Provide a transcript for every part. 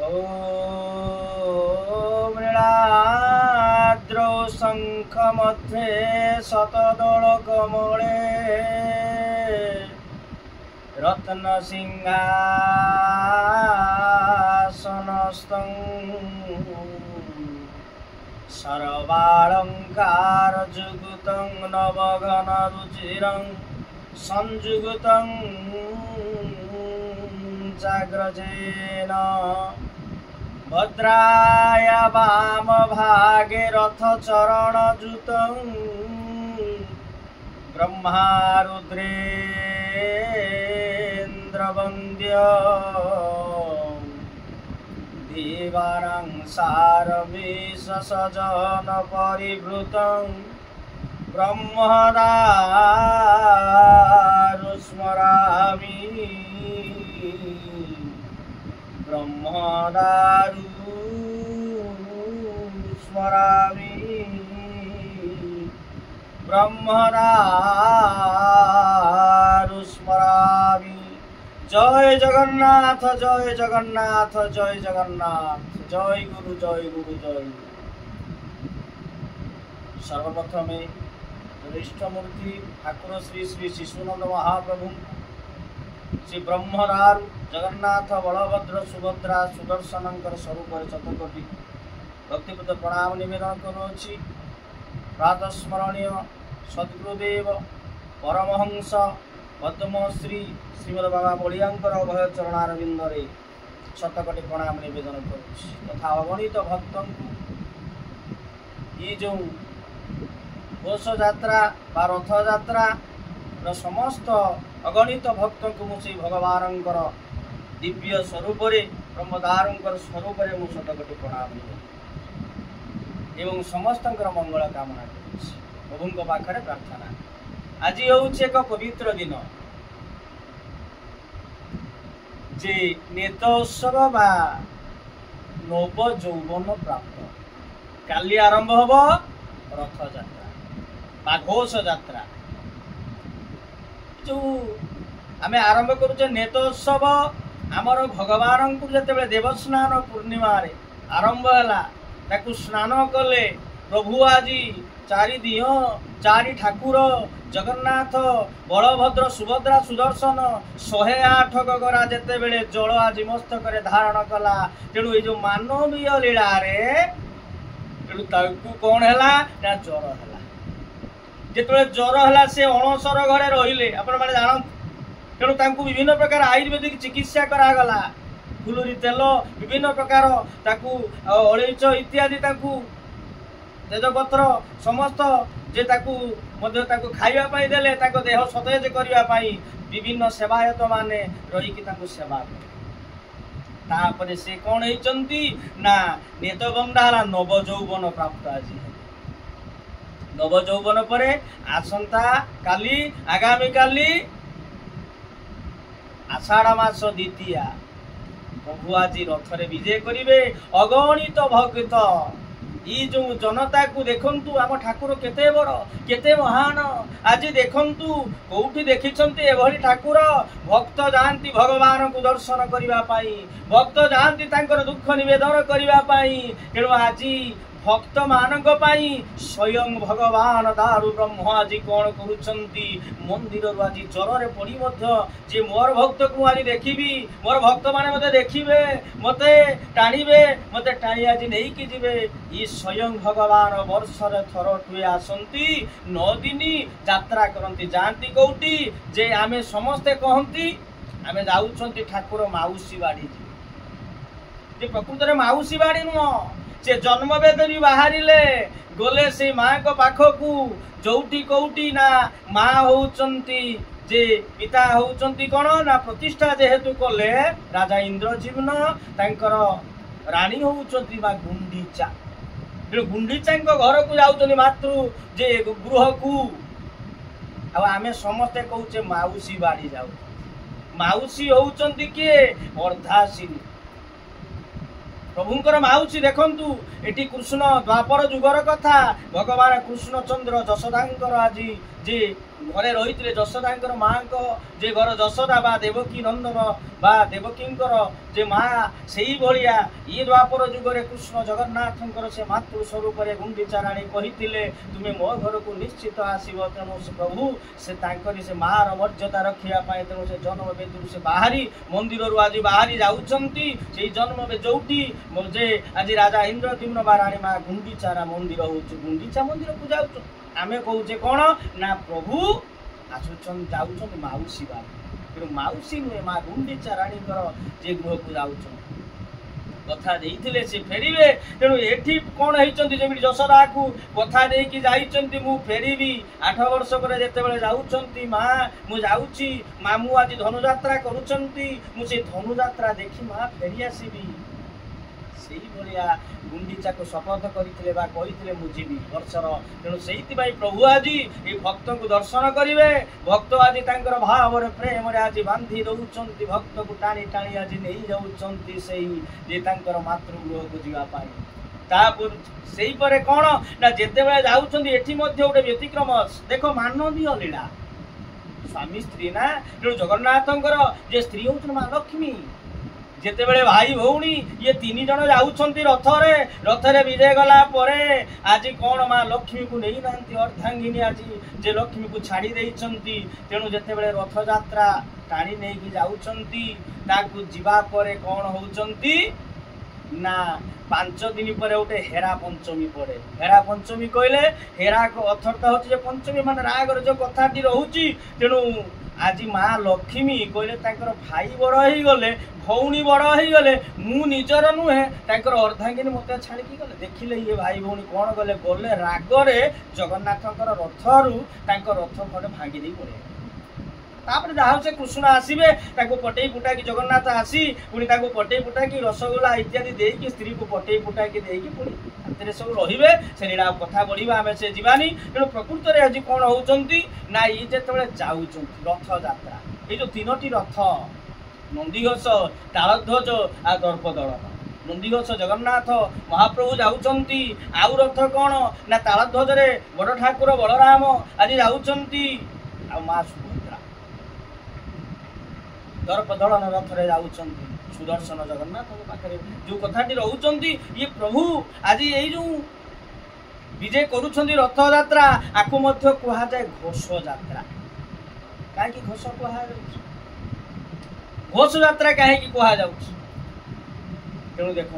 ॐ नीलाद्रौ शंख मध्ये शतदल कमले रत्न सिंहासनस्थं सर्वालंकार जुगुतं नवघन रुचिरं संजुगुतं जाग्रजेन भद्राय वाम भागे रथ चरण जुतं ब्रह्मा वन्द्य दीवानां सारमेश सजन परिवृतं ब्रह्मदारु स्मरामि ब्रह्मदारु स्मरामि ब्रह्मदारु स्मरामि। जय जगन्नाथ जय जगन्नाथ जय जगन्नाथ जय गुरु जय गुरु जय गुरु। सर्वप्रथमे इष्टमूर्ति ठाकुर श्री श्री शिशुनंद महाप्रभु श्री ब्रह्मदारु जगन्नाथ बलभद्र सुभद्रा सुदर्शनकर स्वरूप शतकोटि भक्तिपूत प्रणाम निवेदन करुछि। प्रातः स्मरणीय सद्गुरुदेव परमहंस पद्मश्री श्रीमद बाबा बलियांकर अभय चरणारविंदरे शतकोटि प्रणाम निवेदन करुछि। तथा अगणित भक्तों ये जो घोष यात्रा बा रथ यात्रा समस्त अगणित भक्तों को मुझे भगवान दिव्य स्वरूप ब्रह्मदारुंकर स्वरूप मु शतकोटि प्रणाम एवं समस्त मंगल कामना प्रभु पाखे प्रार्थना। आज हूँ एक पवित्र दिन जे नेतोत्सव बा नव यौवन प्राप्त काली आरंभ हब रथ यात्रा बा घोष यात्रा जो आमे आरंभ करुचे नेतोत्सव आमर भगवान को जिते देवस्नान पूर्णिमा रे आरंभ है स्नान कले प्रभु आज चारि दिह चारि ठाकुर जगन्नाथ बलभद्र सुभद्रा सुदर्शन 108 गगरा जिते बेले जल आज मस्तक धारण कला। तेणु ये जो मानवीय लीला रे तेणु कौन है ज्वर है जिते ज्वर है से अणसर घरे रहिले आपण माने जानत। तेणु तांकु विभिन्न प्रकार आयुर्वेदिक चिकित्सा करागला फुलुरी तेल विभिन्न प्रकार ताकू अळैच इत्यादि ताकू तेजपत्र समस्त जे ताकू मध्य ताकू खाइबा पई देले ताको देह सतेज करिबा पई विभिन्न सेवायत माने रही कि ताकू सेवा करे। तापरे से कोन हेचंती ना नेत बंधाला नव यौवन प्राप्त आज नव यौवन परे आसंता काली आगामी काली आषाढ़ मास द्वितीया प्रभु आज रथरे विजय करिवे। अगणित भक्त ये जो जनता को देखंतु आम ठाकुर केते बड़ केते महान आज देखंतु कोठी देखिछंती एभली ठाकुर भक्त जांती भगवान को दर्शन करिवा पाई भक्त जांती तांकर दुख निवेदन करिवा पाई। तेणु आज भक्त मानक पाई स्वयं भगवान दारु ब्रह्म आज कौन करुछंती मंदिर आज ज्वर पड़ी जे मोर भक्त को आज देखी मोर भक्त माने मते देखिबे मते टाणीबे मते टाणी आज नहीं कि जिबे ई स्वयं भगवान वर्षर थर टुए आसंती 9 दिन यात्रा करंती जानती कोठी जे आमे समस्ते कहंती आमे जाउछंती ठाकुर माउसी बाड़ी जे प्रकृत रे माउसी बाड़ी नुह से जन्म बेदरी बाहर गले से माँ को पाखकू जोटी कौटी ना माँ होउचंती जे पिता होउचंती कौन ना प्रतिष्ठा जेहेतु कले राजा इंद्रजीवन तांकर रानी होउचंती माँ गुंडीचा। गुंडीचा घर को जाउचंती मातृ जे गृह को आमे समस्ते कहूचे माउसी बाड़ी जाऊ माउसी होउचंती किए अर्धासिनी प्रभुंकर माउसी देखंतु एटी कृष्ण द्वापर जुगर कथा भगवान कृष्णचंद्र जशोदांकर आज जे घरे रही जशोदा माँ जे घर जशोदा बा देवकी नंदन बा देवकींकर जे माँ से भाया ये द्वापर जुगरे कृष्ण जगन्नाथ से मातृ स्वरूप गुंडीचा राणी कही तुम्हें मो घर को निश्चित आसव तेणु से प्रभु से माँ मर्यादा रखापी तेणु से जन्म बेदू से बाहरी मंदिर रू आज बाहरी जाऊँगी से जन्म जोटी जे आज राजा इंद्रद्युम्न बा राणी माँ गुंडीचारा मंदिर हूँ गुंडीचा मंदिर को जाऊँ आमे कहूचे कौन ना प्रभु आसुचन जाऊँ माउसी बा तेणु माउसी नुहे माँ गुंडीचा राणी जे गृह को जाऊँ कथा देइथिले से फेरिबे तेणु एठी कौन होइचंती जेमिति जशोदा को कथा देकी जाइचंती मु फेरिबी 8 वर्ष पर जेतेबेले जाउचंती माँ मु जाउची माँ मु आज धनुयात्रा करूचंती मु से धनुयात्रा देखि माँ फेरी आसीबी सेही भलिया गुंडीचा को शपथ करथिले बा कहिथिले मु जीवी वर्षर तेणु सेहिति भाई प्रभु आज ए भक्त को दर्शन करिवे भक्त आज तांकर भाव रे प्रेम रे आज बांधी दउचंती भक्त को टाणी टाणी आज नै जाउचंती सेही जे तांकर मातृगृह को जीवा पाई तापुर सेही परे कोन ना जेते बेले जाउचंती एठी मध्ये ओटे व्यतिक्रम देखो मानवीय लीला स्वामी स्त्री ना तेणु जगन्नाथंकर जे स्त्री होउछन मां लक्ष्मी जेते बेले भाई भौणी ये 3 जन जाउछंती रथरे विजय गला परे आज कौन माँ लक्ष्मी को नहीं नांती अर्धांगिनी आज जे लक्ष्मी को छाड़ी देइछंती तेणु जेते बेले रथ यात्रा टाणी नहीं की जाउछंती ताकू जीवा परे कौन होउछंती ना 5 दिन पर गोटे हेरा पंचमी पड़े हेरा पंचमी कहले हेरा को अर्थता होची पंचमी मान रागर जो कथाटी रहूची तेणु आज माँ लक्ष्मी कहले तांकर भाई बड़ हो गले भौणी बड़ हो गले मु निजर नुहे तांकर अर्धांगिनी मते छाड़ी गले देखिले ये भाई भौणी कौन गले गले रागरे जगन्नाथंकर रथरू तांकर रथ खंडे भांगी दे पड़े तापर जहाँ से कृष्ण आसवे पटे पुटा की जगन्नाथ आसी पुणी पटे पुटा की रसगोला इत्यादि देकी स्त्री को पटे पुटा की देकी पुणी हाथ सब रे से लीला कथा बढ़ा आम से जीवानी तेणु प्रकृत में आज कौन होती ना ये जो जाऊँ रथ यात्रा ये जो 3टी रथ नंदीघोष तालध्वज आ दर्पदलन नंदीघोष जगन्नाथ महाप्रभु जाऊँगी आउ रथ कौन ना तालध्वज बड़ ठाकुर बलराम आज जाऊँगी आ माँ सुभद्रा दर्पदलन रथ रे जाऊँगी सुदर्शन जगन्नाथ पाखे जो कथाटी रोचंती ये प्रभु आज ये जो विजय करुछंती रथ यात्रा आकु मध्य कहा जाए घोष यात्रा कहीं घोष कहा घोष यात्रा कहीं कहा जा तेणु देख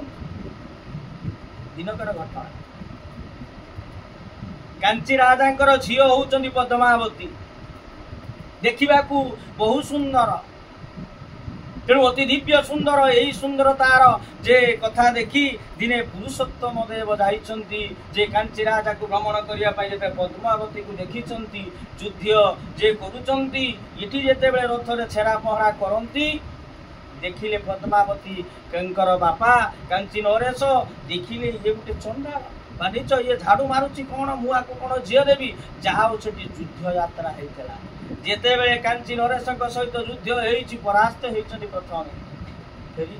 दिनकर घटना कांची राजा झील होउचंती पद्मावती देखा बहुत सुंदर तेणु अति दिव्य सुंदर यही सुंदरतार जे कथा देखी दिने पुरुषोत्तम देव जाइछंती जे कांची राजा को भ्रमण करने जे पद्मावती को देखी युद्ध जे करुचंती इटी जेते बेले रथ रे छेरा पहरा करंती देखिले पद्मावती कंकर बापा कांची नरेश देखिले ये गोटे चंडा बानिच ये झाड़ू मारुची कौन मुआ को कौन झील देवी जहाँ युद्ध यात्रा होता जेते बेले कांची नरेश सहित युद्ध होती परास्त होती प्रथम फेरी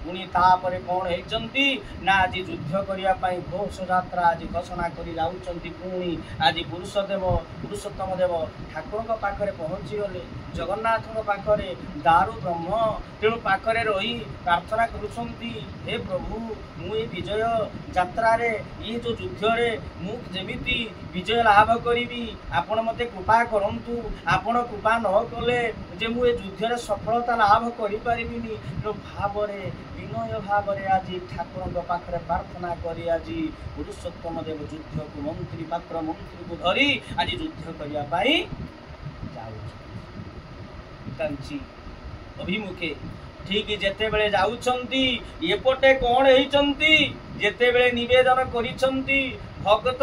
पुणी तापर कौन होती ना आज युद्ध करने घोष यात्रा आज घोषणा कर जाऊँगी पुणी आज पुरुषोत्तम देव ठाकुर पाखे पहुँची गले जगन्नाथ पाखे दारु ब्रह्म तेणु पाखे रही प्रार्थना करुँच हे प्रभु मुझे विजय यात्रा ये जो युद्ध रे मुझे विजय लाभ करी आपण मते कृपा करंतु आपण कृपा न कले जे मुझे युद्ध सफलता लाभ करें भाव विनय भाव आज ठाकुर पाखे प्रार्थना करी आज पुरुषोत्तम देव युद्ध को मंत्री पात्र मंत्री को धरी आज युद्ध करने कांची अभिमुखे ठीक जेते बेले जाउछंती एपटे कौन होइछंती जेते बेले निवेदन करिछंती भक्त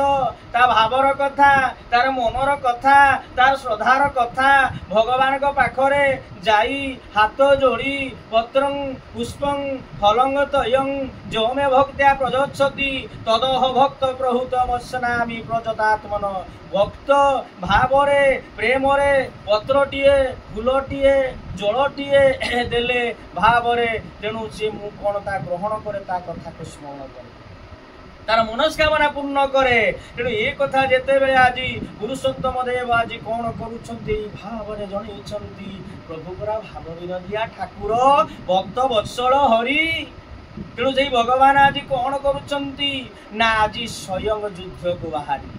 ता भावर कथा तार मनर कथा तार श्रद्धार कथा भगवान को पाखरे जाई हाथ जोड़ी पत्रं पुष्पं फलं तयं जो मे भक्त्या प्रजच्छति तदह भक्त प्रहुत मस्नामि प्रजतात्मन भक्त भावरे प्रेमरे पत्रटीए फूलटीए जलटीए देले भावरे तेणु से मु कौन ता ग्रहण करे ता कथा को स्मरण करे तार मनस्कामना पूर्ण करे। तेणु ये कथा जेतेबेले आज पुरुषोत्तम देव आज कौन करुछंती भाव रे जणैछंती प्रभु परा भाव विनोदिया ठाकुर भक्त वत्सल हरि। तेणु से भगवान आज कौन करुछंती ना आज स्वयं युद्ध को बाहरी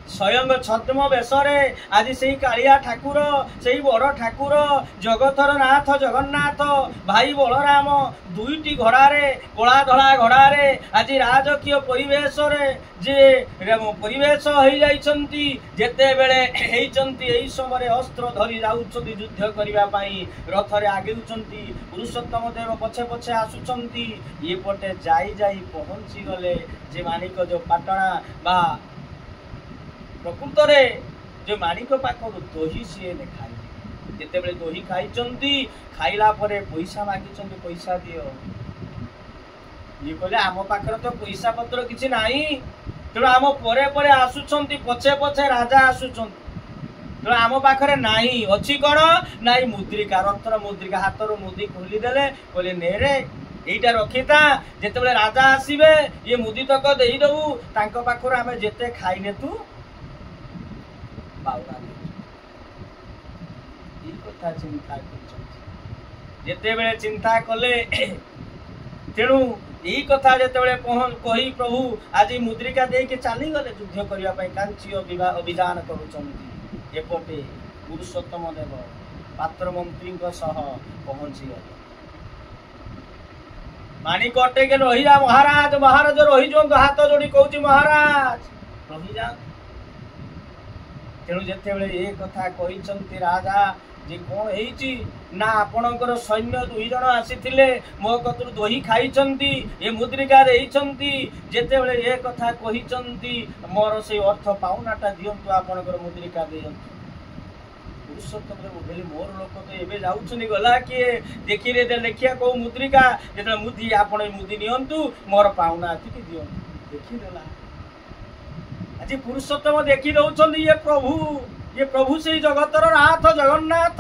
स्वयं छद्म बेशरे आज से कालिया ठाकुर से बड़ ठाकुर जगतर नाथ जगन्नाथ भाई बलराम दुईटी घोड़े कला धला घोड़े आज राजकीय परिवेश जे परिवेश हो जाइछंती जेते बेले एई समय अस्त्र धरी जाउछंती युद्ध करिवा पई रथ रे आगेउछंती पुरुषोत्तम देव पछे पछे आसुछंती ये पटे जाई जाई पहुंची गले जे मानिक जो पाटणा बा प्रकृत रे जो मानिक पाखर दही सी खाई जिते बेले दही खाई खाइला परे पैसा मागिचंती पैसा दियो ये कहले आम पाखर तो पैसा पत्र किछि नाही तेणु आम परे परे आसुछंती पछे पछे राजा आसुछंती तेणु आम पाखरे नाही अछि कोन नाई मुद्रिका रथर मुद्रिका हाथर मुदी खोली देले कहले ने रे एटा रखिता जेते बेले राजा आसीबे ये मुदी तक देई दऊ तांको पाखर आमे जेते खाइने तू कथा चिंता जिते बेले चिंता कले तेणु यही कथा जिते बेले कही प्रभु आज मुद्रिका दे के चली गले युद्ध करने कांची अभियान करुचंती एपटे पुरुषोत्तम देव पात्र मंत्री पहुंची गले मानिक अटे के रही जा महाराज महाराज रही जो हाथ जोड़ी कहूँ महाराज रही जा तेणु जिते बेले ये कथा कही राजा जे कौन है ना आपणकर सैन्य दुई जन आसी मो कतु दही खाई ये मुद्रिका जेते बेले ये कथा कही मोर से अर्थ पाउनाटा दिंतु आपणकर मुद्रिका दिंतु पुरुषोत्तम मोर लोक तो एबे जाउछनी गला किए देखी रे देखिया को मुद्रिका जेते मुदी आपण मुदी नियंतु मोर पाउना अति कि दियंतु देखी देला आज पुरुषोत्तम देखी दौरान ये प्रभु से जगतर नाथ जगन्नाथ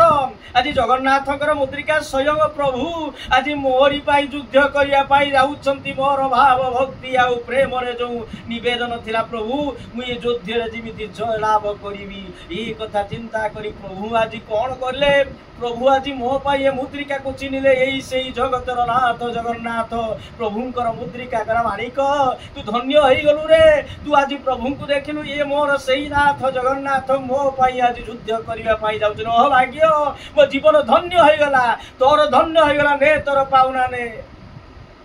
आज जगन्नाथ मुद्रिका स्वयं प्रभु आज मोरी पाई युद्ध करने जाऊँच मोर भाव भक्ति आ प्रेम जो नवेदन थिला प्रभु मुझे युद्ध जमी जय लाभ करी ये कथा चिंता करी प्रभु आज कौन कले प्रभु आज मो पाई मुद्रिका को चिन्हले यही से जगतर नाथ जगन्नाथ प्रभुंकर मुद्रिका कर माणिक तू धन्य हो गलु रे तू आज प्रभु को देखलु ये मोर से नाथ जगन्नाथ मो पाई आज युद्ध करने जाऊँ भाग्य मो जीवन धन्य हो गला तोर धन्य हो गला ने तोर पाउना ने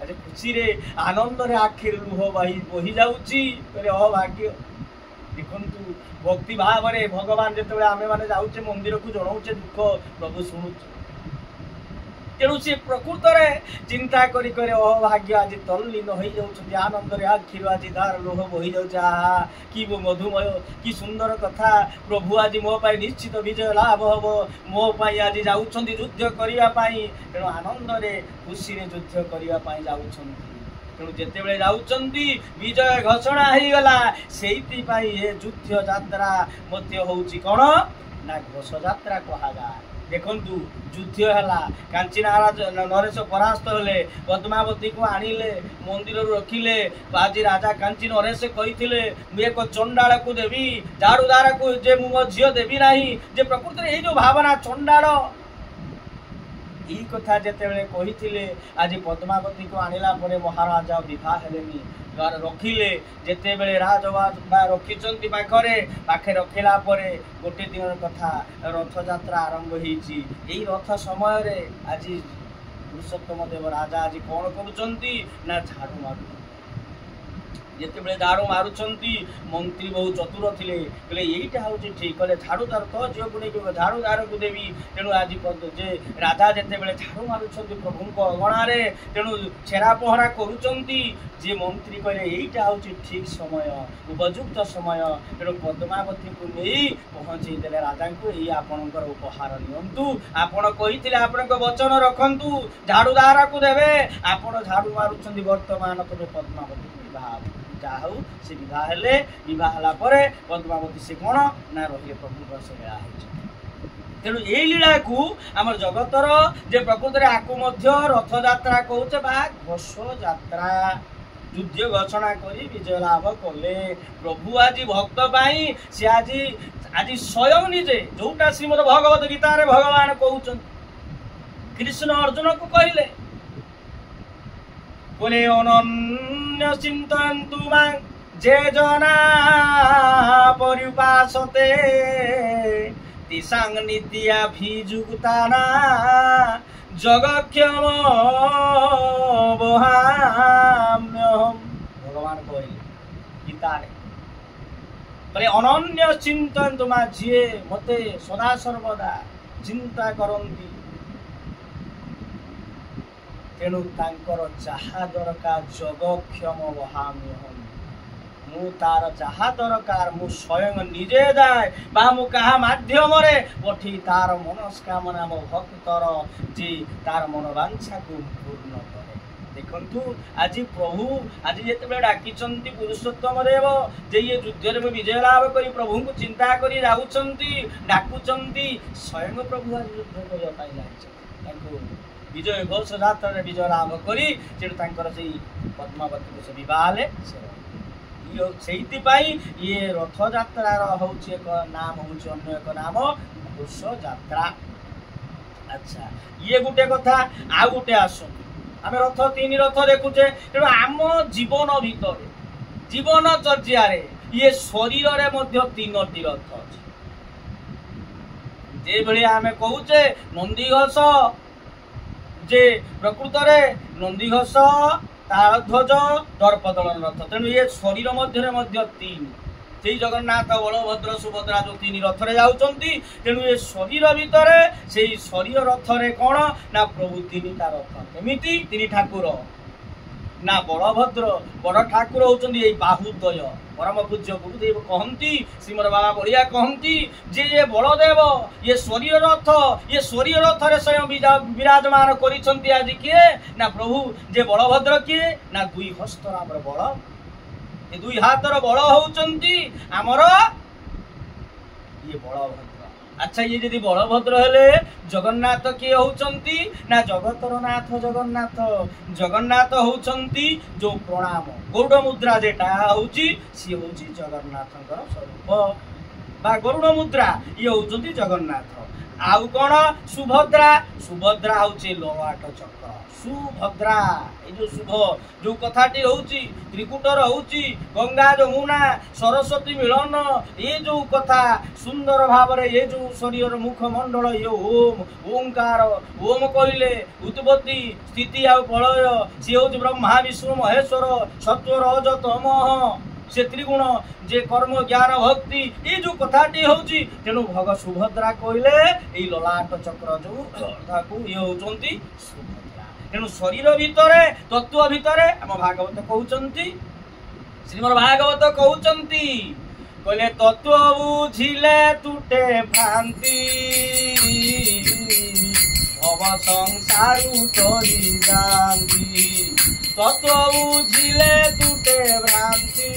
आज खुशी रे आनंद रे आखिर लुह बही जाऊँगी भाग्य देखु भक्ति भाव रे भगवान जिते आमे माने जाऊचे मंदिर को जनाऊचे दुख प्रभु शुणुचे तेणु सी प्रकृत रे चिंता करी करे अभाग्य आज तल्लीन हो जाऊँ आनंद रे आखिर आज धार लोह बही जाऊे आहा कि मधुमय कि सुंदर कथा प्रभु आज मो पाई निश्चित विजय लाभ हम मो पाई आज जाऊँ युद्ध करने तेणु आनंद रे खुशी रे युद्ध करने जाऊँ तेणु जिते बेले जाउछंती विजय घोषणा हो गला से युद्ध यात्रा मध्य होउची कोन ना घोष यात्रा कहागा देखंतु युद्ध है कांची नरेश परास्त हेले पद्मावती को आनिले मंदिर रखिले आज राजा कांची नरेश कही एक चंडाल को देवी झाड़ूदार को जे मो झील देवी नहीं जे प्रकृति ये जो भावना चंडाल यही कथा जिते कही आज पद्मावती को आनिला परे महाराजा विवाह हेलेनी रखिले जिते बेले राजवा रखी पाखे पाखे रखिला परे गोटे दिन कथा रथ यात्रा आरंभ होती यही रथ समय रे आज पुरुषोत्तम देव राजा आज कौन करुचंती ना झाड़ू मारू जिते बेले झाड़ू मारुचंती मंत्री बहुत चतुर थिले कहले एईटा होची ठीक कहले झाड़ूदार तो झील को नहीं झाड़ूदार को देवी तेणु आज जे राजा जिते बेले झाड़ू मारुचंती प्रभु को अगणा रे तेणु छेरा पहरा करुचंती जे मंत्री कहले एईटा होची ठीक समय उपयुक्त समय तेणु पद्मावती को नहीं पहुंचे देले राजा को यही आपणकर उपहार नियंतु आपण कहिथिले आपणक वचन रखंतु झाड़ूदार को देवे आपण झाड़ू मारुचंती वर्तमान तो पद्मावती विवाह जाहु से विवाह हेले विवाह हला परे पद्मावती से कौन ना रही प्रभु से लीला तेणु ये लीला को आम जगतर जे प्रकृत में आपको रथ यात्रा कहते बा घोष यात्रा ଯୁଦ୍ଧ ଘୋଷଣା କରି ବିଜୟ ଲାଭ କଲେ। ପ୍ରଭୁ ଆଜି ଭକ୍ତ ପାଇଁ ସେ ଆଜି ସ୍ୱୟଂ ନିଜେ ଯୋଉଟା ଶ୍ରୀମଦ ଭଗବତ ଗୀତାରେ ଭଗବାନ କହୁଛନ୍ତି, କୃଷ୍ଣ ଅର୍ଜୁନକୁ କହିଲେ ଅନନ୍ୟ ଚିନ୍ତୟନ୍ତୁ ମାଂ ଯେ ଜନା ପରିପାସତେ ତିସାଂ ନିତ୍ୟାଭିଯୁକ୍ତାନା ଜଗକ୍ଷମ ବହାମ୍ୟହମ୍। ଭଗବାନ କହିଲେ ଗୀତାରେ ଅନନ୍ୟ ଚିନ୍ତୟନ୍ତୁ ମା, ଯିଏ ମତେ ସଦା ସର୍ବଦା ଚିନ୍ତା କରନ୍ତି, ତେଣୁ ତାଙ୍କର ଯାହା ଦରକାର ଜଗକ୍ଷମ ବହାମ୍ୟହମ୍, ମୁଁ ତାର ଯାହା ଦରକାର ମୁଁ ସ୍ୱୟଂ ନିଜେ ଯାଏ ବା ମୁଁ କାହା ମାଧ୍ୟମରେ ପଠେଇ ତାର ମନସ୍କାମନା ମୋ ଭକ୍ତର ଯେ ତାର ମନୋବାଞ୍ଛାକୁ ପୂର୍ଣ୍ଣ କରେ। ଦେଖନ୍ତୁ ଆଜି ପ୍ରଭୁ ଆଜି ଯେତେବେଳେ ଡାକିଛନ୍ତି ପୁରୁଷୋତ୍ତମ ଦେବ ଯେ ଇଏ ଯୁଦ୍ଧରେ ମୁଁ ବିଜୟ ଲାଭ କରି ପ୍ରଭୁଙ୍କୁ ଚିନ୍ତା କରି ଯାଉଛନ୍ତି, ଡାକୁଛନ୍ତି, ସ୍ୱୟଂ ପ୍ରଭୁ ଆଜି ଯୁଦ୍ଧ କରିବା ପାଇଁ ଲାଗିଛନ୍ତି। ତାଙ୍କୁ ବିଜୟ ଘୋଷ ଯାତ୍ରାରେ ବିଜୟ ଲାଭ କରି ସେଠୁ ତାଙ୍କର ସେଇ ପଦ୍ମାବତୀକୁ ସେ ବିବାହ ହେଲେ। ସେଇଥିପାଇଁ ଇଏ ରଥଯାତ୍ରାର ହଉଛି ଏକ ନାମ, ହଉଛି ଅନ୍ୟ ଏକ ନାମ ଘୋଷ ଯାତ୍ରା। ଆଚ୍ଛା, ଇଏ ଗୋଟେ କଥା। ଆଉ ଗୋଟେ ଆସନ୍ତୁ, ଆମେ ରଥ ତିନି ରଥ ଦେଖୁଛେ, ତେଣୁ ଆମ ଜୀବନ ଭିତରେ ଜୀବନ ଚର୍ଯ୍ୟାରେ ଇଏ ଶରୀରରେ ମଧ୍ୟ ତିନୋଟି ରଥ ଅଛି। ଯେଭଳି ଆମେ କହୁଛେ ନନ୍ଦିଘୋଷ, ଯେ ପ୍ରକୃତରେ ନନ୍ଦିଘୋଷ, ତାଳଧ୍ୱଜ, ଦର୍ପଦଳନ ରଥ, ତେଣୁ ଏ ଶରୀର ମଧ୍ୟରେ ମଧ୍ୟ ତିନି। ସେଇ ଜଗନ୍ନାଥ, ବଳଭଦ୍ର, ସୁଭଦ୍ରା ଯୋଉ ତିନି ରଥରେ ଯାଉଛନ୍ତି, ତେଣୁ ଏ ଶରୀର ଭିତରେ ସେଇ ଶରୀର ରଥରେ କଣ ନା ପ୍ରଭୁ ତିନିଟା ରଥ। କେମିତି ତିନି ଠାକୁର ନା ବଳଭଦ୍ର ବଡ ଠାକୁର ହଉଛନ୍ତି ଏଇ ବାହୁଦ୍ୱୟ। ପରମ ପୂଜ୍ୟ ଗୁରୁଦେବ କହନ୍ତି, ଶ୍ରୀମଦ ବାବା ବଢିଆ କହନ୍ତି ଯେ ଏ ବଳଦେବ ଇଏ ଶରୀର ରଥ, ଇଏ ଶରୀର ରଥରେ ସ୍ୱୟଂ ବିରାଜମାନ କରିଛନ୍ତି। ଆଜି କିଏ ନା ପ୍ରଭୁ ଯେ ବଳଭଦ୍ର କିଏ ନା ଦୁଇ ହସ୍ତର ଆମର ବଳ, ଏ ଦୁଇ ହାତର ବଳ ହଉଛନ୍ତି ଆମର ଇଏ ବଳଭଦ୍ର। ଆଚ୍ଛା, ଇଏ ଯଦି ବଳଭଦ୍ର ହେଲେ ଜଗନ୍ନାଥ କିଏ ହଉଛନ୍ତି ନା ଜଗତର ନାଥ ଜଗନ୍ନାଥ। ଜଗନ୍ନାଥ ହଉଛନ୍ତି ଯୋଉ ପ୍ରଣାମ ଗରୁଡ଼ ମୁଦ୍ରା ଯେଟା ହଉଛି, ସିଏ ହଉଛି ଜଗନ୍ନାଥଙ୍କର ସ୍ୱରୂପ ବା ଗରୁଡ଼ ମୁଦ୍ରା, ଇଏ ହଉଛନ୍ତି ଜଗନ୍ନାଥ। ଆଉ କଣ ସୁଭଦ୍ରା? ସୁଭଦ୍ରା ହଉଛି ଲଳାଟ ଚକ୍ର। ସୁଭଦ୍ରା ଏଇ ଯୋଉ ଶୁଭ ଯୋଉ କଥାଟି ହଉଛି, ତ୍ରିକୁଟର ହଉଛି ଗଙ୍ଗା ଯମୁନା ସରସ୍ୱତୀ ମିଳନ, ଏ ଯୋଉ କଥା ସୁନ୍ଦର ଭାବରେ ଏ ଯୋଉ ଶରୀରର ମୁଖମଣ୍ଡଳ, ଇଏ ଓମ୍ ଓଙ୍କାର, ଓମ୍ କହିଲେ ଉତ୍ପତ୍ତି ସ୍ଥିତି ଆଉ ପ୍ରଳୟ, ସିଏ ହଉଛି ବ୍ରହ୍ମା ବିଷ୍ଣୁ ମହେଶ୍ୱର, ସତ୍ୱ ରଜ ତମଃ, ସେ ତ୍ରିଗୁଣ, ଯେ କର୍ମ ଜ୍ଞାନ ଭକ୍ତି, ଏ ଯୋଉ କଥାଟି ହଉଛି। ତେଣୁ ସୁଭଦ୍ରା କହିଲେ ଏଇ ଲଲାଟ ଚକ୍ର ଯୋଉ ତାକୁ ଇଏ ହଉଛନ୍ତି ସୁଭଦ୍ରା। ତେଣୁ ଶରୀର ଭିତରେ ତତ୍ତ୍ୱ ଭିତରେ ଆମ ଭାଗବତ କହୁଛନ୍ତି, ଶ୍ରୀମଦ ଭାଗବତ କହୁଛନ୍ତି, କହିଲେ ତତ୍ତ୍ୱ ବୁଝିଲେ ତୁଟେ ଭ୍ରାନ୍ତି, ଭବ ସଂସାରୁ ତରି ଯାନ୍ତି। ତତ୍ତ୍ୱ ବୁଝିଲେ ତୁଟେ ଭ୍ରାନ୍ତି,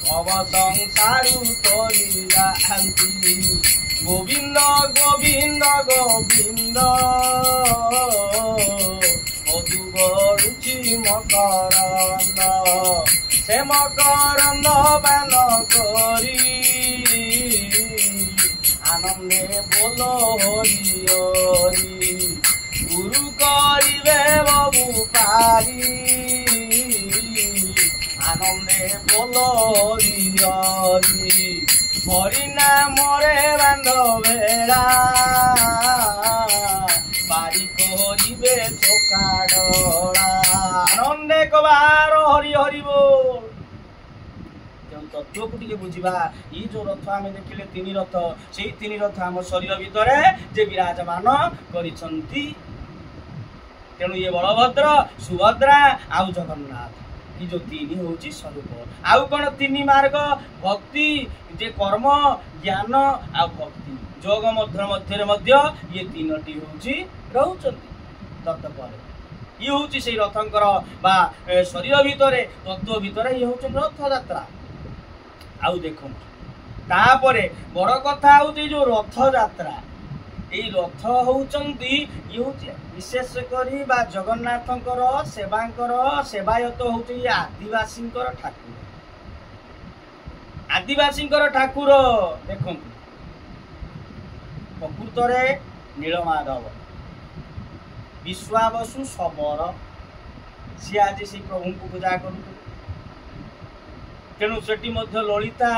ভব সংসারু তরি যান্তি। গোবিন্দ গোবিন্দ গোবিন্দ মধু গড়ুচি মকরন্দ, সে মকরন্দ পান করি আনন্দে বল হরি হরি। গুরু করিবে বাবু পারি আনন্দে বল হরি হরি। হরি নামরে বান্ধ বেড়া পারি করিবে চোকাড়া। আনন্দে কবার হরি হরি বল। তত্ত্বକୁ ଟିକେ ବୁଝିବା। ଏଇ ଯୋଉ ରଥ ଆମେ ଦେଖିଲେ ତିନି ରଥ, ସେଇ ତିନି ରଥ ଆମ ଶରୀର ଭିତରେ ଯେ ବିରାଜମାନ କରିଛନ୍ତି। ତେଣୁ ଇଏ ବଳଭଦ୍ର, ସୁଭଦ୍ରା ଆଉ ଜଗନ୍ନାଥ, ଏ ଯୋଉ ତିନି ହଉଛି ସ୍ୱରୂପ। ଆଉ କଣ ତିନି ମାର୍ଗ? ଭକ୍ତି, ଯେ କର୍ମ ଜ୍ଞାନ ଆଉ ଭକ୍ତି ଯୋଗ ମଧ୍ୟରେ ମଧ୍ୟ ଇଏ ତିନୋଟି ହଉଛି ରହୁଛନ୍ତି। ତତ୍ପରେ ଇଏ ହଉଛି ସେଇ ରଥଙ୍କର ବା ଶରୀର ଭିତରେ ତତ୍ତ୍ୱ ଭିତରେ ଇଏ ହଉଛନ୍ତି ରଥଯାତ୍ରା। ଆଉ ଦେଖନ୍ତୁ, ତାପରେ ବଡ କଥା ହଉଛି ଯୋଉ ରଥଯାତ୍ରା, এই রথ হউচন্তি বিশেষ করি বা জগন্নাথଙ୍କର সেবাଙ୍କର সেবাୟତ হচ্ছে আদিবাসীଙ୍କର ঠাকুর। আদিবাসীଙ୍କର ଠାକୁର ଦେଖନ୍ତୁ ପ୍ରକୃତରେ ନୀଳମାଧବ ବିଶ୍ୱାବସୁ ଶବର ସିଏ ଆଜି ସେଇ ପ୍ରଭୁଙ୍କୁ ପୂଜା କରୁଥିଲେ। ତେଣୁ ସେଠି ମଧ୍ୟ ଲଳିତା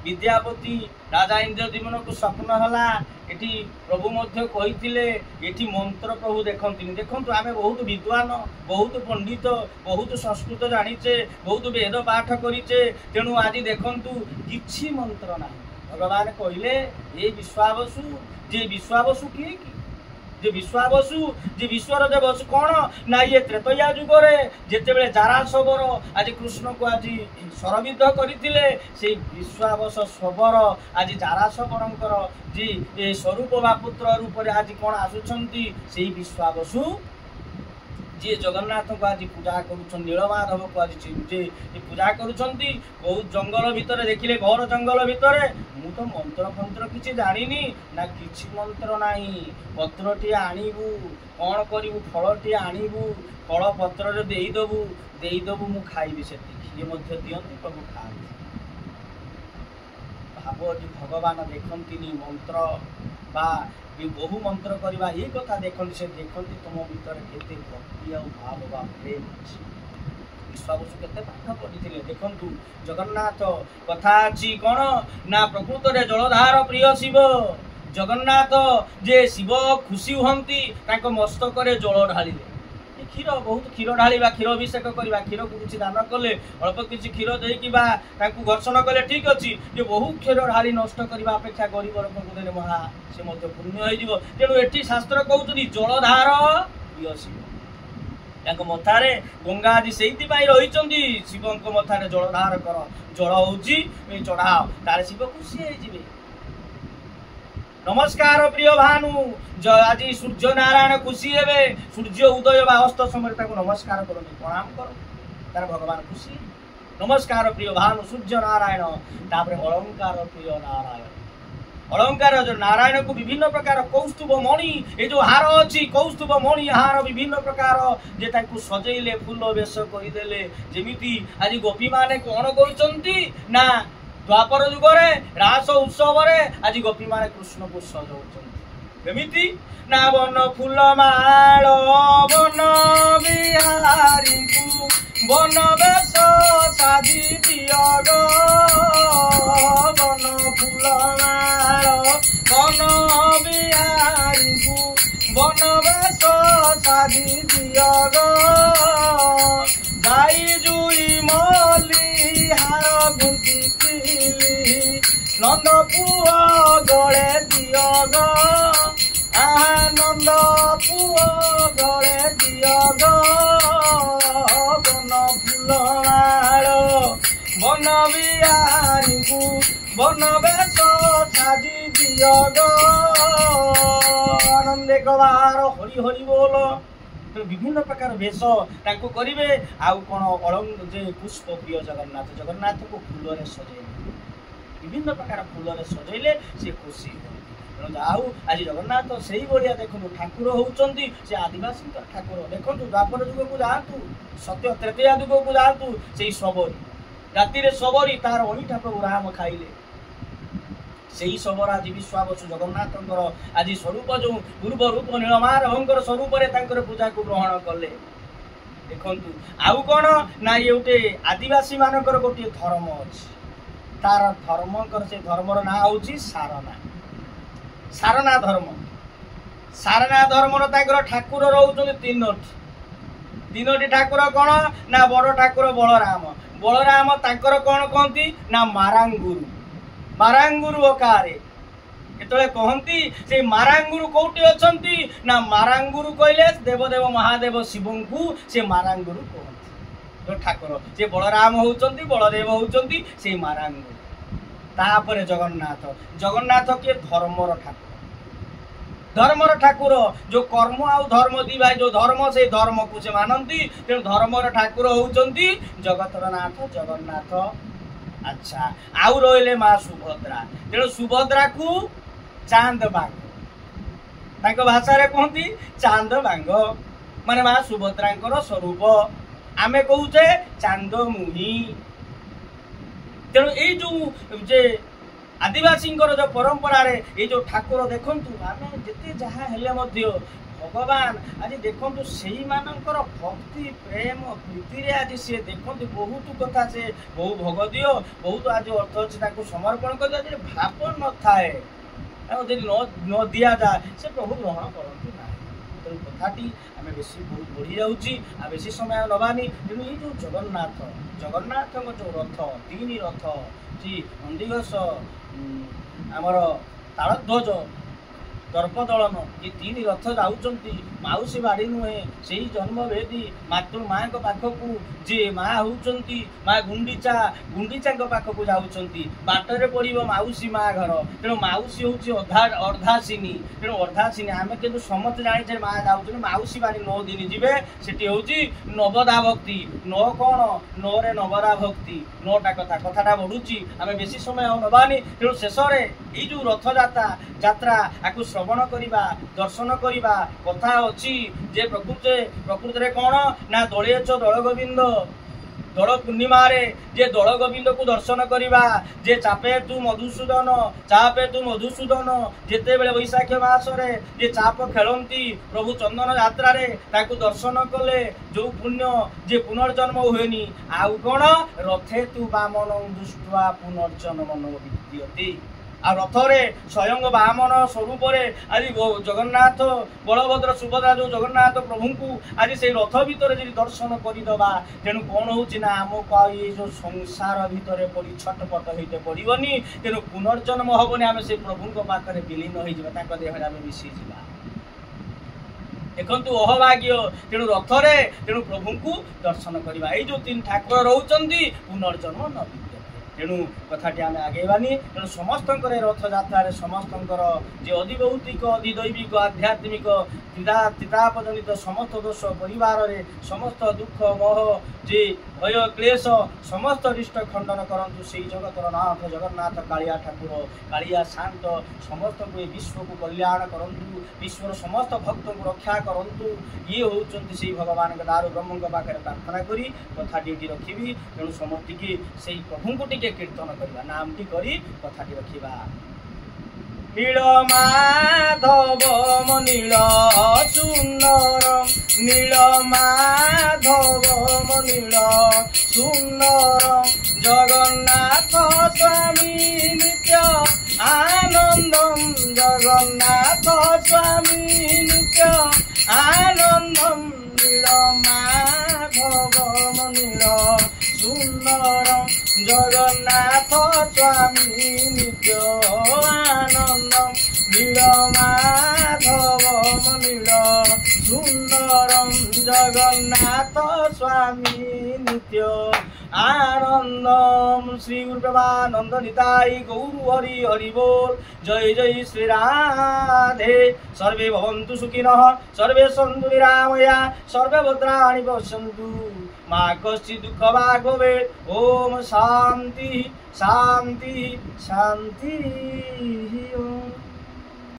विद्यापति राजा इंद्रद्युम्न को स्वप्न हला एठी प्रभु मध्य कहिथिले एठी मंत्र प्रभु देखंतिनी देखंतु आमे बहुत विद्वान बहुत पंडित बहुत संस्कृत जानिचे बहुत वेद पाठ करिचे तेणु आज देखंतु किछि मंत्र नाही। भगवान कहिले ए विश्वावसु जे विश्वावसु किए कि जे विश्वावसु जे विश्वर जे बसु कौन ना ये त्रेतया जुगरे जेतेबेले जारासवर आज कृष्ण को आज सरविद्ध करथिले से विश्वावस सबर आज जारासवरंकर जी ए स्वरूप बा पुत्र रूप रे आज कोन आसुछंती सेही विश्वावसु जी जगन्नाथ को आज पूजा करूछन नीलमाधव को आज जे पूजा करूछंती बहुत जंगल भितर देखिले घर जंगल भितर मु तो मंत्र फंत्र किछि जानिनी ना किछि मंत्र नाही पत्रटी आनिबु कोन करिबु फलटी आनिबु फल पत्र रे देई दबु मु खाइबि सेति ये मध्य दियंती प्रभु खाइ भावटी भगवान देखंतिनी मंत्र बा बहु मंत्र करवा ये कथा देखते से देखते तुम भीतर केते भक्ति और भाव बा प्रेम अछि। विश्वावसु केते पाठ पढ़िथिले देखंतु जगन्नाथ कथा अछि कोन ना प्रकृत रे जलधार प्रिय शिव जगन्नाथ जे शिव खुशी हुंती ताको मस्तक रे जल ढालिले क्षीर बहुत क्षीर ढालिबा क्षीर अभिषेक करवा क्षीर को किछि दान कले अल्प किछि क्षीर देकी बा ताकू घर्षण कले ठीक अछि जे बहुत क्षीर ढाली नष्ट करवा अपेक्षा गरीब लोक को देले महा से मध्य पुण्य होई जिवो। तेणु एठी शास्त्र कहउतनी जलधार प्रिय शिव ताको मथारे गंगा आदि सेहिति पाई रहिचंदी शिवंको मथारे जलधार कर जल होउची चढ़ाओ तारे शिव खुशी होई जिवे। नमस्कार प्रिय भानु आज सूर्य नारायण खुशी हेबे सूर्य उदय बा अस्त समय ताको नमस्कार करो प्रणाम करो तार भगवान खुशी नमस्कार प्रिय भानु सूर्य नारायण तापर अलंकार प्रिय नारायण अलंकार जो नारायण को विभिन्न प्रकार कौस्तुभ मणि ये जो हार अछि कौस्तुभ मणि हार विभिन्न प्रकार जे ताको सजैले फूल वेश करि देले जेमिति आज गोपी माने कोन करचंती ना द्वापर जुगरे रास उत्सव आज गोपी माने कृष्ण को सजाउछंती ना वन फूल माल वन बिहारी वन बेश साजी दियो गो वन फूल माल वन बिहारी वन बेश साजी दियो गो गाई जुई मली हार गुंती नंद पुआ गले दियो गो आनंद पुआ गले दियो गो वन फूल माल वन बिहारी वन बेश साजी दियो गो आनंद कबार हरि हरि बोल विभिन्न प्रकार वेश ताको करिवे आउ कोन अलंग जे पुष्प प्रिय जगन्नाथ जगन्नाथ को फूल रे सजेले विभिन्न प्रकार फूल रे सजेले से खुशी आउ आज जगन्नाथ से भाया देखु ठाकुर होउचंती से आदिवासी ठाकुर देखु द्वापर जुग को जातु सत्य त्रेतया जुग को जातु से सबरी राति रे सबरी तार ओइठा प्रभु राम खाइले से सबर आज विश्वावसु जगन्नाथंकर आज स्वरूप जो पूर्व रूप नीलमाधवंकर स्वरूप रे तांकर पूजा को ग्रहण कले देखंतु आउ कोन ना ये उटे आदिवासी मानकर गोटे धर्म अछि तार धर्मकर से धर्मर ना होउची सारना सारना धर्मर तांकर ठाकुर रहउचो तीनोटी ठाकुर कोन ना बड़ ठाकुर बलराम तांकर कोन कहंती ना मारांगुरु ओकारे एतले कहंती से मारांगुरु कोठी अछंती ना मारांगुरु कहले देवदेव महादेव शिवंकु से मारांगुरु कहंती जो ठाकुर से बलराम होउचंती बलदेव होउचंती से मारांगुरु तापरे जगन्नाथ के धर्मर ठाकुर जो कर्म आउ धर्म दी भाई जो धर्म से धर्म को से मानती तेणु धर्मर ठाकुर होउचंती जगतर नाथ जगन्नाथ। अच्छा आउ रहिले मां सुभद्रा तेणु सुभद्रा को चांद बाग ତାଙ୍କ ଭାଷାରେ କୁହନ୍ତି ଚାନ୍ଦ ବାଙ୍ଗ, ମାନେ ମା ସୁଭଦ୍ରାଙ୍କର ସ୍ୱରୂପ। ଆମେ କହୁଛେ ଚାନ୍ଦ ମୁହିଁ। ତେଣୁ ଏଇ ଯୋଉ ଯେ ଆଦିବାସୀଙ୍କର ଯୋଉ ପରମ୍ପରାରେ ଏଇ ଯୋଉ ଠାକୁର ଦେଖନ୍ତୁ, ଆମେ ଯେତେ ଯାହା ହେଲେ ମଧ୍ୟ ଭଗବାନ ଆଜି ଦେଖନ୍ତୁ ସେଇମାନଙ୍କର ଭକ୍ତି ପ୍ରେମ ପ୍ରୀତିରେ ଆଜି ସିଏ ଦେଖନ୍ତୁ ବହୁତ କଥା, ସେ ବହୁ ଭୋଗ ଦିଅ, ବହୁତ ଆଜି ଅର୍ଥ ଅଛି ତାଙ୍କୁ ସମର୍ପଣ କରି, ଯଦି ଭାବ ନଥାଏ ଆଉ ଯଦି ନ ଦିଆଯାଏ ସେ ପ୍ରଭୁ ଗ୍ରହଣ କରନ୍ତି ନାହିଁ। ତେଣୁ କଥାଟି ଆମେ ବେଶୀ ବହୁତ ବଢ଼ି ଯାଉଛି, ଆଉ ବେଶୀ ସମୟ ନେବାନି। ତେଣୁ ଏଇ ଯେଉଁ ଜଗନ୍ନାଥଙ୍କ ଯେଉଁ ରଥ, 3 ରଥ, ଯେ ନନ୍ଦିଘୋଷ, ଆମର ତାଳଧ୍ୱଜ, ଦର୍ପଦଳନ, ଏ 3 ରଥ ଯାଉଛନ୍ତି ମାଉସୀ ବାଡ଼ି ନୁହେଁ, ସେଇ ଜନ୍ମଭେଦୀ ମାତୃ ମାଙ୍କ ପାଖକୁ, ଯିଏ ମା ହେଉଛନ୍ତି ମା ଗୁଣ୍ଡିଚାଙ୍କ ପାଖକୁ ଯାଉଛନ୍ତି। ବାଟରେ ପଡ଼ିବ ମାଉସୀ ମା ଘର। ତେଣୁ ମାଉସୀ ହେଉଛି ଅର୍ଦ୍ଧାସିନୀ। ତେଣୁ ଅର୍ଦ୍ଧାସିନୀ ଆମେ କିନ୍ତୁ ସମସ୍ତେ ଜାଣିଛେ ମା ଯାଉଛନ୍ତି ମାଉସୀ ବାଡ଼ି 9 ଦିନ ଯିବେ। ସେଠି ହେଉଛି ନବଦା ଭକ୍ତି। କ'ଣ 9ରେ ନବଦା ଭକ୍ତି, 9ଟା କଥାଟା ବଢ଼ୁଛି, ଆମେ ବେଶୀ ସମୟ ଆଉ ନେବାନି। ତେଣୁ ଶେଷରେ ଏଇ ଯେଉଁ ରଥଯାତ୍ରା ଆକୁ ଶ୍ରବଣ କରିବା, ଦର୍ଶନ କରିବା କଥା ଅଛି ଯେ ପ୍ରକୃତରେ କ'ଣ ନା ଦଳେଇଛ ଦଳ ଗୋବିନ୍ଦ, ଦୋଳ ପୂର୍ଣ୍ଣିମାରେ ଯେ ଦୋଳ ଗୋବିନ୍ଦକୁ ଦର୍ଶନ କରିବା, ଯେ ଚାପେ ତୁ ମଧୁସୂଦନ, ଯେତେବେଳେ ବୈଶାଖ ମାସରେ ଯେ ଚାପ ଖେଳନ୍ତି ପ୍ରଭୁ ଚନ୍ଦନ ଯାତ୍ରାରେ, ତାକୁ ଦର୍ଶନ କଲେ ଯୋଉ ପୁଣ୍ୟ ଯେ ପୁନର୍ଜନ୍ମ ହୁଏନି। ଆଉ କ'ଣ ରଥେ ତୁ ବାମନ ଦୃଷ୍ଟ୍ୱା ପୁନର୍ଜନ୍ମ ନ ବିଦ୍ୟତେ। ଆଉ ରଥରେ ସ୍ୱୟଂ ବାମନ ସ୍ୱରୂପରେ ଆଜି ଜଗନ୍ନାଥ, ବଳଭଦ୍ର, ସୁଭଦ୍ରା ଯୋଉ ଜଗନ୍ନାଥ ପ୍ରଭୁଙ୍କୁ ଆଜି ସେଇ ରଥ ଭିତରେ ଯଦି ଦର୍ଶନ କରିଦେବା, ତେଣୁ କ'ଣ ହେଉଛି ନା ଆମକୁ ଆଉ ଏଇ ଯୋଉ ସଂସାର ଭିତରେ ପଡ଼ି ଛଟପଟ ହେଇତେ ପଡ଼ିବନି। ତେଣୁ ପୁନର୍ଜନ୍ମ ହବନି, ଆମେ ସେଇ ପ୍ରଭୁଙ୍କ ପାଖରେ ବିଲୀନ ହେଇଯିବା, ତାଙ୍କ ଦେହରେ ଆମେ ମିଶିଯିବା। ଦେଖନ୍ତୁ ଅହଭାଗ୍ୟ। ତେଣୁ ରଥରେ ତେଣୁ ପ୍ରଭୁଙ୍କୁ ଦର୍ଶନ କରିବା। ଏଇ ଯୋଉ 3 ଠାକୁର ରହୁଛନ୍ତି ପୁନର୍ଜନ୍ମ ନ ବିଦ୍ୟତେ। ତେଣୁ କଥାଟି ଆମେ ଆଗେଇବାନି। ତେଣୁ ସମସ୍ତଙ୍କର ରଥଯାତ୍ରାରେ ସମସ୍ତଙ୍କର ଯେ ଅଧିଭୌତିକ, ଅଧିଦୈବିକ, ଆଧ୍ୟାତ୍ମିକ, ତ୍ରିତାପଜନିତ ସମସ୍ତ ଦୋଷ ପରିବାରରେ, ସମସ୍ତ ଦୁଃଖ ମୋହ, ଯେ ଭୟ କ୍ଲେଶ, ସମସ୍ତ ରିଷ୍ଟ ଖଣ୍ଡନ କରନ୍ତୁ ସେଇ ଜଗତର ନାଥ ଜଗନ୍ନାଥ କାଳିଆ ଠାକୁର, କାଳିଆ ଶାନ୍ତ ସମସ୍ତଙ୍କୁ ଏ ବିଶ୍ୱକୁ କଲ୍ୟାଣ କରନ୍ତୁ, ବିଶ୍ୱର ସମସ୍ତ ଭକ୍ତଙ୍କୁ ରକ୍ଷା କରନ୍ତୁ। ଇଏ ହେଉଛନ୍ତି ସେଇ ଭଗବାନଙ୍କ ଦାରୁ ବ୍ରହ୍ମଙ୍କ ପାଖରେ ପ୍ରାର୍ଥନା କରି କଥାଟି ଏଠି ରଖିବି। ତେଣୁ ସମସ୍ତିକି ସେଇ ପ୍ରଭୁଙ୍କୁ ଟିକେ କୀର୍ତ୍ତନ କରିବା, ନାମଟି କରି କଥାଟି ରଖିବା। ନୀଳ ମାଧବ ନୀଳ ସୁନ୍ଦର, ନୀଳ ମାଧବ ନୀଳ ସୁନ୍ଦର, ଜଗନ୍ନାଥ ସ୍ୱାମୀ ନିତ୍ୟ ଆନନ୍ଦମ୍, ଜଗନ୍ନାଥ ସ୍ୱାମୀ ନିତ୍ୟ ଆନନ୍ଦମ୍, ନୀଳ ମାଧବ ନୀଳ ସୁନ୍ଦର, ଜଗନ୍ନାଥ ସ୍ୱାମୀ ନିତ୍ୟ ଆନନ୍ଦମ୍, ନୀଳ ମାଧବ ନୀଳ ସୁନ୍ଦରମ୍, ଜଗନ୍ନାଥ ସ୍ୱାମୀ ନିତ୍ୟ ଆନନ୍ଦମ୍। ଶ୍ରୀ ଗୁରୁ ପ୍ରେମାନନ୍ଦ ନିତାଇ ଗୌର ହରି ହରି ବୋଲ। ଜୟ ଜୟ ଶ୍ରୀ ରାଧେ। ସର୍ବେ ଭବନ୍ତୁ ସୁଖିନଃ, ସର୍ବେ ସନ୍ତୁ ନିରାମୟା, ସର୍ବେ ଭଦ୍ରାଣି ପଶ୍ୟନ୍ତୁ, ମା କଶ୍ଚିତ୍ ଦୁଃଖ ଭାଗ ଭବେତ୍। ଓମ୍ ଶାନ୍ତି ଶାନ୍ତି ଶାନ୍ତି। ଓମ୍।